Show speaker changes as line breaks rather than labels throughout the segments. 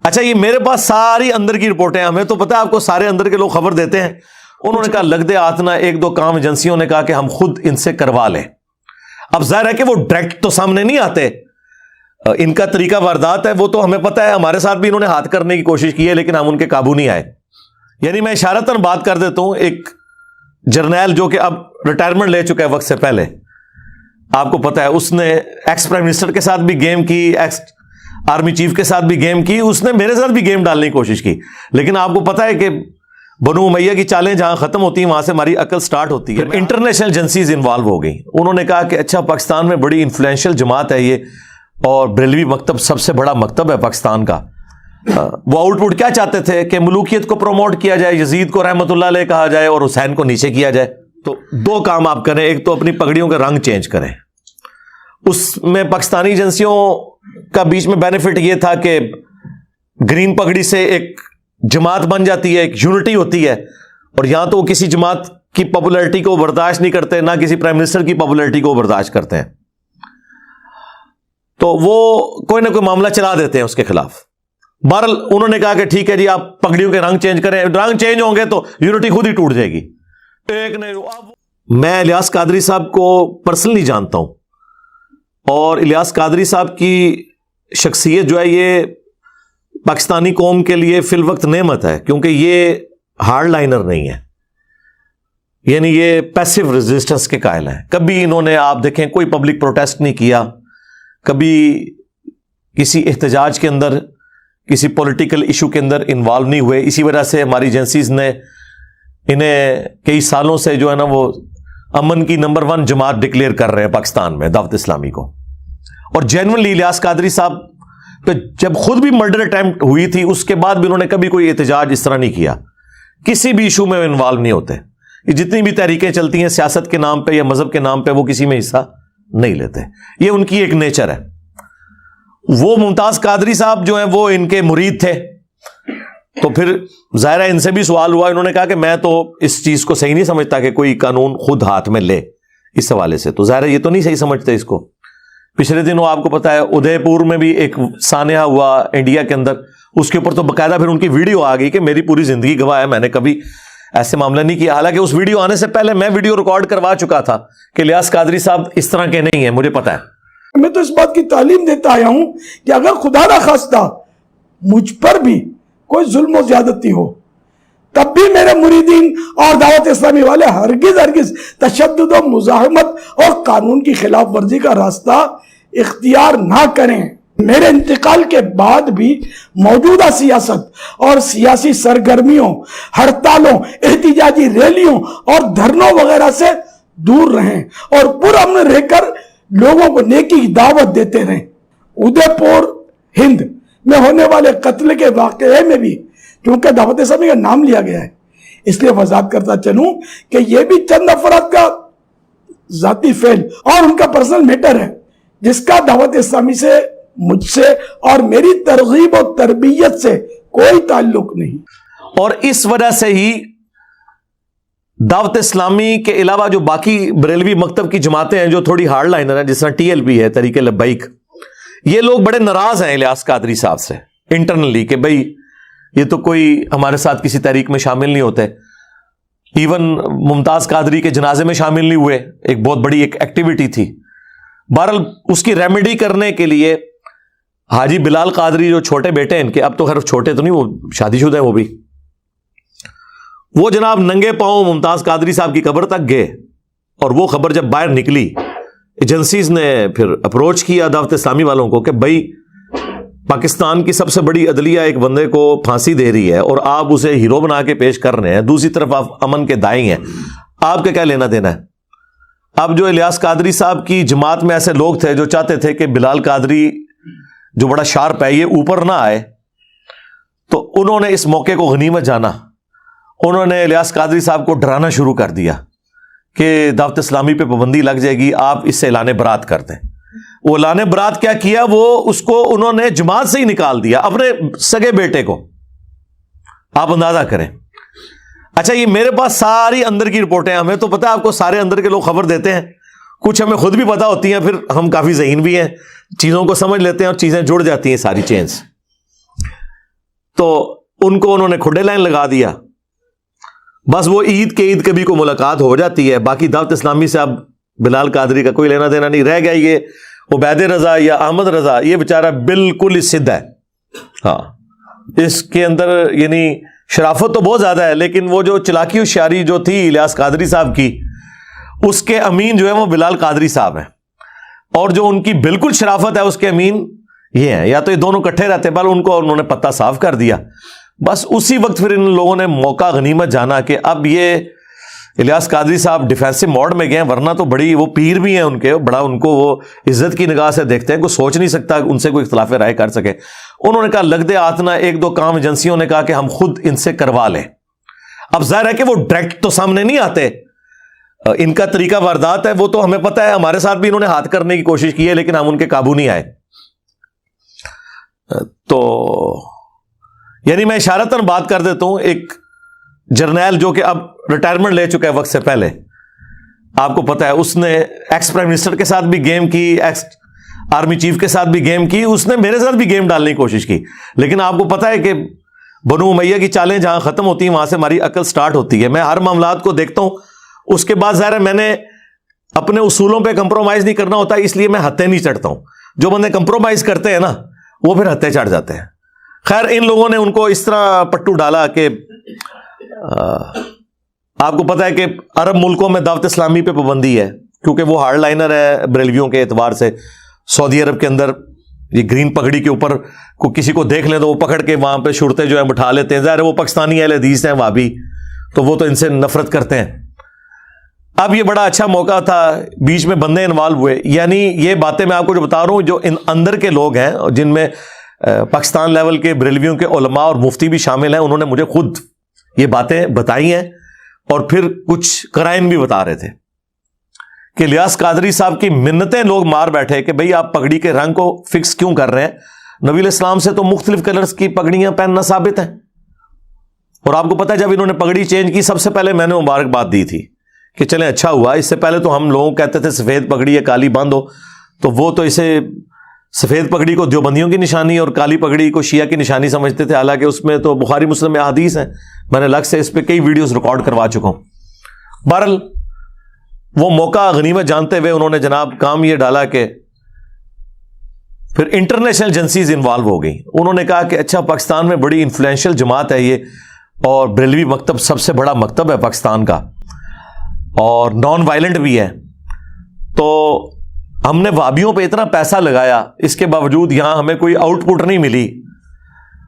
اچھا یہ میرے پاس ساری اندر کی رپورٹیں، ہمیں تو پتہ ہے آپ کو سارے اندر کے لوگ خبر دیتے ہیں. انہوں نے کہا لگ دے آتنا، ایک دو کام ایجنسیوں نے کہا کہ ہم خود ان سے کروا لیں. اب ظاہر ہے کہ وہ ڈائریکٹ تو سامنے نہیں آتے، ان کا طریقہ واردات ہے، وہ تو ہمیں پتہ ہے، ہمارے ساتھ بھی انہوں نے ہاتھ کرنے کی کوشش کی ہے لیکن ہم ان کے قابو نہیں آئے. یعنی میں اشارتاً بات کر دیتا ہوں، ایک جرنیل جو کہ اب ریٹائرمنٹ لے چکا ہے وقت سے پہلے، آپ کو پتہ ہے اس نے ایکس پرائم منسٹر کے ساتھ بھی گیم کی، ایکس آرمی چیف کے ساتھ بھی گیم کی، اس نے میرے ساتھ بھی گیم ڈالنے کی کوشش کی. لیکن آپ کو پتہ ہے کہ بنو امیہ کی چالیں جہاں ختم ہوتی ہیں وہاں سے ہماری عقل سٹارٹ ہوتی ہے. انٹرنیشنل ایجنسیز انوالو ہو گئی. انہوں نے کہا کہ اچھا پاکستان میں بڑی انفلوئنشل جماعت ہے یہ، اور بریلوی مکتب سب سے بڑا مکتب ہے پاکستان کا. وہ آؤٹ پٹ کیا چاہتے تھے کہ ملوکیت کو پروموٹ کیا جائے، یزید کو رحمت اللہ علیہ کہا جائے اور حسین کو نیچے کیا جائے. تو دو کام آپ کریں، ایک تو اپنی پگڑیوں کا رنگ چینج کریں. اس میں پاکستانی ایجنسیوں کا بیچ میں بینیفٹ یہ تھا کہ گرین پگڑی سے ایک جماعت بن جاتی ہے، ایک یونٹی ہوتی ہے، اور یہاں تو وہ کسی جماعت کی پاپولیرٹی کو برداشت نہیں کرتے، نہ کسی پرائم منسٹر کی پاپولیرٹی کو برداشت کرتے ہیں. تو وہ کوئی نہ کوئی معاملہ چلا دیتے ہیں اس کے خلاف. بہرحال انہوں نے کہا کہ ٹھیک ہے جی آپ پگڑیوں کے رنگ چینج کریں، رنگ چینج ہوں گے تو یونٹی خود ہی ٹوٹ جائے گی. ایک نہیں. میں الیاس قادری صاحب کو پرسنلی جانتا ہوں، اور الیاس قادری صاحب کی شخصیت جو ہے یہ پاکستانی قوم کے لیے فی الوقت نعمت ہے، کیونکہ یہ ہارڈ لائنر نہیں ہے. یعنی یہ پیسو ریزسٹنس کے قائل ہیں. کبھی انہوں نے آپ دیکھیں کوئی پبلک پروٹیسٹ نہیں کیا، کبھی کسی احتجاج کے اندر، کسی پولیٹیکل ایشو کے اندر انوالو نہیں ہوئے. اسی وجہ سے ہماری ایجنسیز نے انہیں کئی سالوں سے جو ہے نا وہ امن کی نمبر 1 جماعت ڈکلیئر کر رہے ہیں پاکستان میں، دعوت اسلامی کو. اور جینوئنلی الیاس قادری صاحب پہ جب خود بھی مرڈر اٹیمپٹ ہوئی تھی اس کے بعد بھی انہوں نے کبھی کوئی احتجاج اس طرح نہیں کیا، کسی بھی ایشو میں انوالو نہیں ہوتے. یہ جتنی بھی تحریکیں چلتی ہیں سیاست کے نام پہ یا مذہب کے نام پہ، وہ کسی میں حصہ نہیں لیتے. یہ ان کی ایک نیچر ہے. وہ ممتاز قادری صاحب جو ہیں وہ ان کے مرید تھے، تو پھر ظاہر ہے ان سے بھی سوال ہوا. انہوں نے کہا کہ میں تو اس چیز کو صحیح نہیں سمجھتا کہ کوئی قانون خود ہاتھ میں لے اس حوالے سے. تو ظاہر ہے یہ تو نہیں صحیح سمجھتے اس کو. پچھلے دنوں آپ کو پتا ہے ادے پور میں بھی ایک سانحہ ہوا انڈیا کے اندر، اس کے اوپر تو باقاعدہ پھر ان کی ویڈیو آ گئی کہ میری پوری زندگی گواہ ہے، میں نے کبھی ایسے معاملہ نہیں کیا. حالانکہ اس ویڈیو آنے سے پہلے میں ویڈیو ریکارڈ کروا چکا تھا کہ الیاس قادری صاحب اس طرح کے نہیں ہیں، مجھے پتا ہے.
میں تو اس بات کی تعلیم دیتا آیا ہوں کہ اگر خدا نہ خواستہ مجھ پر بھی کوئی ظلم و زیادتی ہو، تب بھی میرے مریدین اور دعوت اسلامی والے ہرگز تشدد و مزاحمت اور قانون کی خلاف ورزی کا راستہ اختیار نہ کریں. میرے انتقال کے بعد بھی موجودہ سیاست اور سیاسی سرگرمیوں، ہڑتالوں، احتجاجی ریلیوں اور دھرنوں وغیرہ سے دور رہیں اور پرامن رہ کر لوگوں کو نیکی کی دعوت دیتے رہیں. ادے پور ہند میں ہونے والے قتل کے واقعے میں بھی کیونکہ دعوت اسلامی کا نام لیا گیا ہے، اس لیے وضاحت کرتا چلوں کہ یہ بھی چند افراد کا ذاتی فعل اور ان کا پرسنل میٹر ہے، جس کا دعوت اسلامی سے، مجھ سے اور میری ترغیب و تربیت سے کوئی تعلق نہیں.
اور اس وجہ سے ہی دعوت اسلامی کے علاوہ جو باقی بریلوی مکتب کی جماعتیں ہیں جو تھوڑی ہارڈ لائنر ہیں، جس طرح TLP ہے، تحریک لبیک، یہ لوگ بڑے ناراض ہیں الیاس قادری صاحب سے انٹرنلی کہ بھئی یہ تو کوئی ہمارے ساتھ کسی تحریک میں شامل نہیں ہوتے. ایون ممتاز قادری کے جنازے میں شامل نہیں ہوئے، ایک بہت بڑی ایک ایکٹیویٹی تھی. بہرحال اس کی ریمیڈی کرنے کے لیے حاجی بلال قادری جو چھوٹے بیٹے ہیں ان کے، اب تو خیر چھوٹے تو نہیں، وہ شادی شدہ ہیں، وہ بھی، وہ جناب ننگے پاؤں ممتاز قادری صاحب کی قبر تک گئے. اور وہ خبر جب باہر نکلی، ایجنسیز نے پھر اپروچ کیا دعوت اسلامی والوں کو کہ بھائی پاکستان کی سب سے بڑی عدلیہ ایک بندے کو پھانسی دے رہی ہے اور آپ اسے ہیرو بنا کے پیش کر رہے ہیں، دوسری طرف آپ امن کے دائیں ہیں، آپ کا کیا لینا دینا ہے؟ اب جو الیاس قادری صاحب کی جماعت میں ایسے لوگ تھے جو چاہتے تھے کہ بلال قادری جو بڑا شارپ ہے یہ اوپر نہ آئے، تو انہوں نے اس موقع کو غنیمت جانا، انہوں نے الیاس قادری صاحب کو ڈرانا شروع کر دیا کہ دعوت اسلامی پہ پابندی لگ جائے گی، آپ اس سے اعلان برات کر دیں. وہ اعلان برات کیا کیا، وہ اس کو انہوں نے جماعت سے ہی نکال دیا، اپنے سگے بیٹے کو. آپ اندازہ کریں. اچھا یہ میرے پاس ساری اندر کی رپورٹیں، ہمیں تو پتہ ہے آپ کو سارے اندر کے لوگ خبر دیتے ہیں، کچھ ہمیں خود بھی پتہ ہوتی ہیں، پھر ہم کافی ذہین بھی ہیں، چیزوں کو سمجھ لیتے ہیں اور چیزیں جڑ جاتی ہیں ساری چینز. تو उनको उन्होंने खुडे लाइन लगा दिया। बस वो ईद के ईद कभी को मुलाकात हो जाती है, बाकी दावत इस्लामी से अब बिलाल कादरी का कोई लेना देना नहीं रह गया। ये उबैद रजा या अहमद रजा, ये बेचारा बिल्कुल ही सिद्ध है। हाँ, इसके अंदर यानी शराफत तो बहुत ज्यादा है, लेकिन वो जो चलाकी होशियारी जो थी इलियास कादरी साहब की, उसके अमीन जो है वो बिलाल कादरी साहब हैं, और जो उनकी बिल्कुल शराफत है उसके अमीन ये हैं। या तो ये दोनों इकट्ठे रहते, पर उनको उन्होंने पत्ता साफ कर दिया। बस उसी वक्त फिर इन लोगों ने मौका गनीमत जाना कि अब ये इलियास कादरी साहब डिफेंसिव मोड में गए, वरना तो बड़ी, वो पीर भी हैं उनके, बड़ा उनको वो इज्जत की निगाह से देखते हैं, कोई सोच नहीं सकता उनसे कोई इख्तिलाफ राय कर सके। उन्होंने कहा लग दे आतना, एक दो काम एजेंसियों ने कहा कि हम खुद इनसे करवा लें। अब जाहिर है कि वो डायरेक्ट तो सामने नहीं आते, इनका तरीका वारदात है, वो तो हमें पता है, हमारे साथ भी इन्होंने हाथ करने की कोशिश की है, लेकिन हम उनके काबू नहीं आए। तो यानी मैं इशारतन बात कर देता हूं, एक जर्नैल जो कि अब रिटायरमेंट ले चुका है वक्त से पहले, आपको पता है, उसने एक्स प्राइम मिनिस्टर के साथ भी गेम की, एक्स आर्मी चीफ के साथ भी गेम की, उसने मेरे साथ भी गेम डालने की कोशिश की। लेकिन आपको पता है कि बनु उमैया की चालें जहां खत्म होती हैं वहां से हमारी अकल स्टार्ट होती है। मैं हर मामलात को देखता हूं, उसके बाद ज़ाहिर है मैंने अपने उसूलों पे कंप्रोमाइज नहीं करना होता, इसलिए मैं हत्थे नहीं चढ़ता हूं। जो बंदे कंप्रोमाइज करते हैं ना, वो फिर हत्थे चढ़ जाते हैं। खैर, इन लोगों ने उनको इस तरह पट्टू डाला कि आपको पता है कि अरब मुल्कों में दावत इस्लामी पे पाबंदी है, क्योंकि वो हार्ड लाइनर है बरेलवियों के एतबार से। सऊदी अरब के अंदर ये ग्रीन पगड़ी के ऊपर को किसी को देख ले तो वो पकड़ के वहां पे शुरते जो है बिठा लेते हैं। ज़ाहिर है वो पाकिस्तानी अहले हदीस हैं, वाबी, तो वो तो इनसे नफरत करते हैं। अब ये बड़ा अच्छा मौका था, बीच में बंदे इन्वॉल्व हुए। यानी ये बातें मैं आपको जो बता रहा हूं, जो इन अंदर के लोग हैं, जिनमें पाकिस्तान लेवल के बरेलवियों के उलमा और मुफ्ती भी शामिल हैं, उन्होंने मुझे खुद ये बातें बताई हैं, और फिर कुछ कराइन भी बता रहे थे कि इलियास कादरी साहब की मिन्नतें लोग मार बैठे कि भाई आप पगड़ी के रंग को फिक्स क्यों कर रहे हैं, नबी इस्लाम से तो मुख्तलिफ कलर्स की पगड़ियां पहनना साबित है। और आपको पता है जब इन्होंने पगड़ी चेंज की, सबसे पहले मैंने मुबारकबाद दी थी कि चलें अच्छा हुआ। इससे पहले तो हम लोग कहते थे सफेद पगड़ी है काली बंद हो, तो वो तो इसे सफेद पगड़ी को देवबंदियों की निशानी और काली पगड़ी को शिया की निशानी समझते थे, हालांकि उसमें तो बुखारी मुस्लिम में हदीस है। मैंने अलग से इस पे कई वीडियोस रिकॉर्ड करवा चुका हूं। बहरहाल वो मौका गनीमत जानते हुए उन्होंने जनाब काम ये डाला कि फिर इंटरनेशनल एजेंसीज इन्वॉल्व हो गई। उन्होंने कहा कि अच्छा, पाकिस्तान में बड़ी इन्फ्लुएंशियल जमात है ये, और बरेलवी मकतब सबसे बड़ा मकतब है पाकिस्तान का, और नॉन वायलेंट भी है, तो हमने वाबियों पे इतना पैसा लगाया, इसके बावजूद यहां हमें कोई आउटपुट नहीं मिली।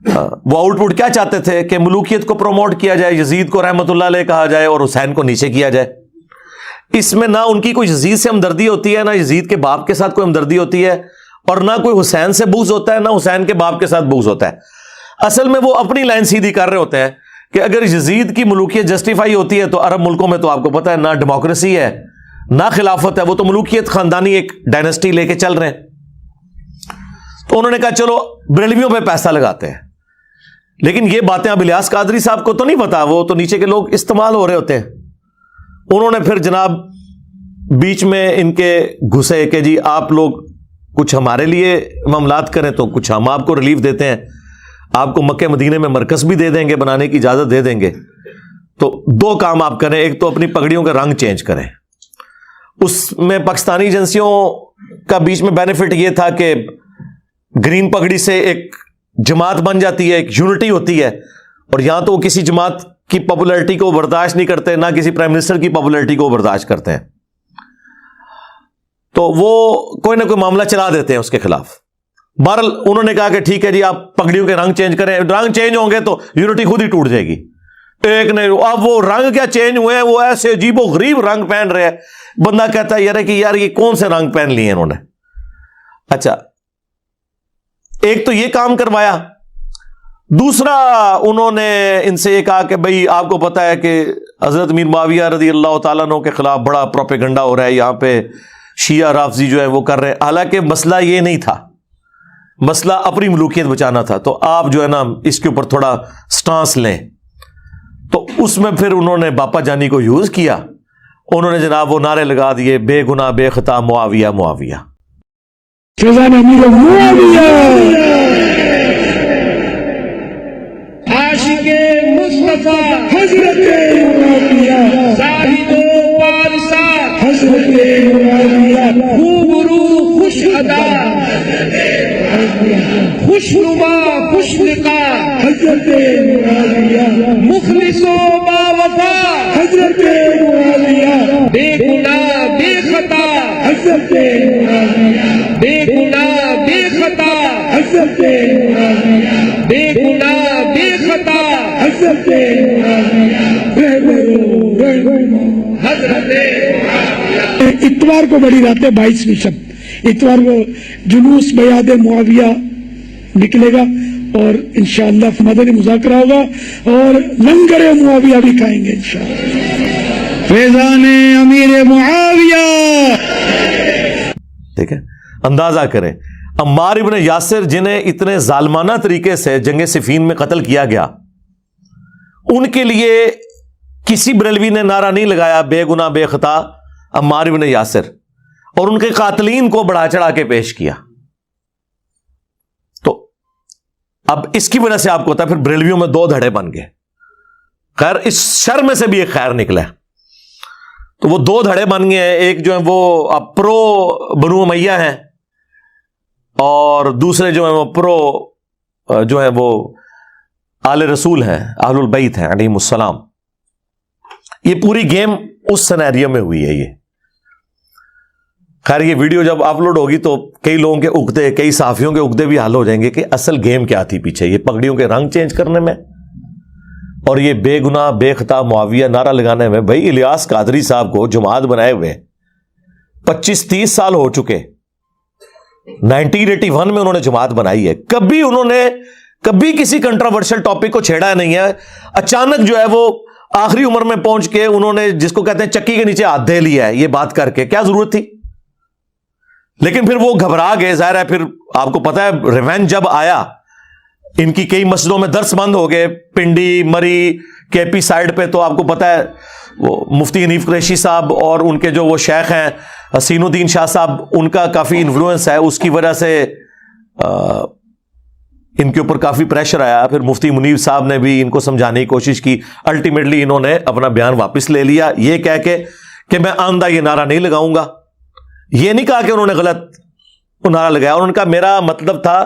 वो आउटपुट क्या चाहते थे कि मलूकियत को प्रमोट किया जाए, यजीद को रहमतुल्लाह अलैह कहा जाए और हुसैन को नीचे किया जाए। इसमें ना उनकी कोई यजीद से हमदर्दी होती है, ना यजीद के बाप के साथ कोई हमदर्दी होती है, और ना कोई हुसैन से बुग़्ज़ होता है, ना हुसैन के बाप के साथ बुग़्ज़ होता है। असल में वो अपनी लाइन सीधी कर रहे होते हैं कि अगर यजीद की मलूकियत जस्टिफाई होती है तो अरब मुल्कों में तो आपको पता है ना डेमोक्रेसी है ना खिलाफत है, वो तो मलूकियत खानदानी एक डायनेस्टी लेके चल रहे हैं। तो उन्होंने कहा चलो बरेलवियों पे पैसा लगाते हैं। लेकिन ये बातें अब इलियास कादरी साहब को तो नहीं पता, वो तो नीचे के लोग इस्तेमाल हो रहे होते हैं। उन्होंने फिर जनाब बीच में इनके घुसे कि जी आप लोग कुछ हमारे लिए मामलात करें तो कुछ हम आपको रिलीफ देते हैं, आपको मक्के मदीने में मरकज भी दे देंगे, बनाने की इजाजत दे देंगे। तो दो काम आप करें, एक तो अपनी पगड़ियों का रंग चेंज करें। उसमें पाकिस्तानी एजेंसियों का बीच में बेनिफिट यह था कि ग्रीन पगड़ी से एक जमात बन जाती है, एक यूनिटी होती है, और यहां तो वो किसी जमात की पॉपुलैरिटी को बर्दाश्त नहीं करते, ना किसी प्राइम मिनिस्टर की पॉपुलैरिटी को बर्दाश्त करते हैं, तो वो कोई ना कोई मामला चला देते हैं उसके खिलाफ। बहरहाल उन्होंने कहा कि ठीक है जी, आप पगड़ियों के रंग चेंज करें, रंग चेंज होंगे तो यूनिटी खुद ही टूट जाएगी। एक नहीं, अब वो रंग क्या चेंज हुए हैं, वो ऐसे अजीबो गरीब रंग पहन रहे हैं, बंदा कहता है यार ये कौन से रंग पहन लिए इन्होंने। अच्छा, एक तो ये काम करवाया, दूसरा उन्होंने इनसे ये कहा कि भाई आपको पता है कि हजरत मीर मुआविया रज़ी अल्लाह ताला अन्हु के खिलाफ बड़ा प्रोपेगेंडा हो रहा है, यहां पे शिया राफजी जो है वो कर रहे हैं। हालांकि मसला ये नहीं था, मसला अपनी मलूकियत बचाना था, तो आप जो है ना इसके ऊपर थोड़ा स्टांस लें। तो उसमें फिर उन्होंने बापा जानी को यूज किया, उन्होंने जनाब वो नारे लगा दिए, बेगुनाह बेखता मुआविया मुआविया।
हजरत मुआविया
साहिदो पारसा
हजरत मुआविया
खूबरू खुश अदा खुशनुमा खुशलिका
हजरत मुआविया
मुखलिसो बावफा
हजरत मुआविया
बेगुनाह बेखता
हजरत मुआविया
बेगुनाह बेखता
हजरत मुआविया
बेगुनाह बेखता
हजरत मुआविया
हजरत
इतवार को बड़ी रात है 22वीं शब इतवार को जुलूस बयाद मुआविया निकलेगा और इंशाअल्लाह मदनी मुज़ाकरा होगा और लंगर मुआविया भी खाएंगे इंशाअल्लाह फैजान अमीर मुआविया।
ठीक है, अंदाजा करें अम्मार इब्न यासिर जिन्हें इतने जालमाना तरीके से जंग सिफीन में कत्ल किया गया, उनके लिए किसी बरेलवी ने नारा नहीं लगाया बेगुनाह बेखता अम्मार इब्न यासिर, और उनके कातलीन को बढ़ा चढ़ा के पेश किया। तो अब इसकी वजह से आपको होता है फिर बरेलवियों में दो धड़े बन गए। खैर इस शर में से भी एक खैर निकला। तो वो दो धड़े बन गए हैं, एक जो है वो प्रो बनु उमैया हैं और दूसरे जो है वो प्रो जो है वो आले रसूल हैं, अहलुल बैत हैं अलैहिमुस्सलाम। ये पूरी गेम उस सिनेरियो में हुई है। ये खैर ये वीडियो जब अपलोड होगी तो कई लोगों के उगते, कई साफियों के उगते भी हल हो जाएंगे कि असल गेम क्या थी पीछे, ये पगड़ियों के रंग चेंज करने में और ये बेगुनाह बेखता मुआविया नारा लगाने में। भाई इलियास कादरी साहब को जमात बनाए हुए 25-30 साल हो चुके, 1981 में उन्होंने जमात बनाई है। कभी उन्होंने कभी किसी कंट्रोवर्शियल टॉपिक को छेड़ा नहीं है। अचानक जो है वो आखिरी उम्र में पहुंच के उन्होंने जिसको कहते हैं चक्की के नीचे हाथ दे लिया है, ये बात करके क्या जरूरत थी। लेकिन फिर वो घबरा गए, जाहिर है फिर आपको पता है रिवेंज जब आया, इनकी कई मस्जिदों में दर्स बंद हो गए, पिंडी मरी केपी साइड पे, तो आपको पता है वो मुफ्ती हनीफ कुरैशी साहब और उनके जो वो शेख हैं हसीनुद्दीन शाह साहब, उनका काफी इन्फ्लुएंस है, उसकी वजह से इनके ऊपर काफी प्रेशर आया। फिर मुफ्ती मुनीर साहब ने भी इनको समझाने की कोशिश की, अल्टीमेटली इन्होंने अपना बयान वापस ले लिया, ये कह के कि मैं आंदा ये नारा नहीं लगाऊंगा। ये नहीं कहा कि उन्होंने गलत नारा लगाया, और उनका मेरा मतलब था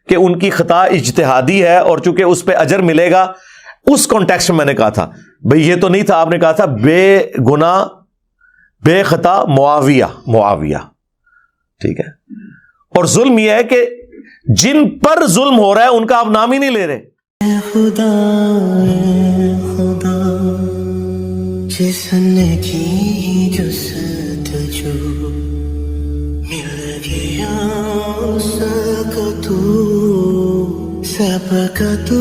कि उनकी खता इज्तिहादी है और चूंकि उस पर अजर मिलेगा, उस कॉन्टेक्स्ट में मैंने कहा था। भाई ये तो नहीं था, आपने कहा था बेगुनाह बेखता मुआविया, मुआविया, ठीक है। और जुल्म यह है कि जिन पर जुल्म हो रहा है उनका आप नाम ही नहीं ले रहे।
खुदा जिसने की जुस्तजू मिल गया उसका तू सबका तू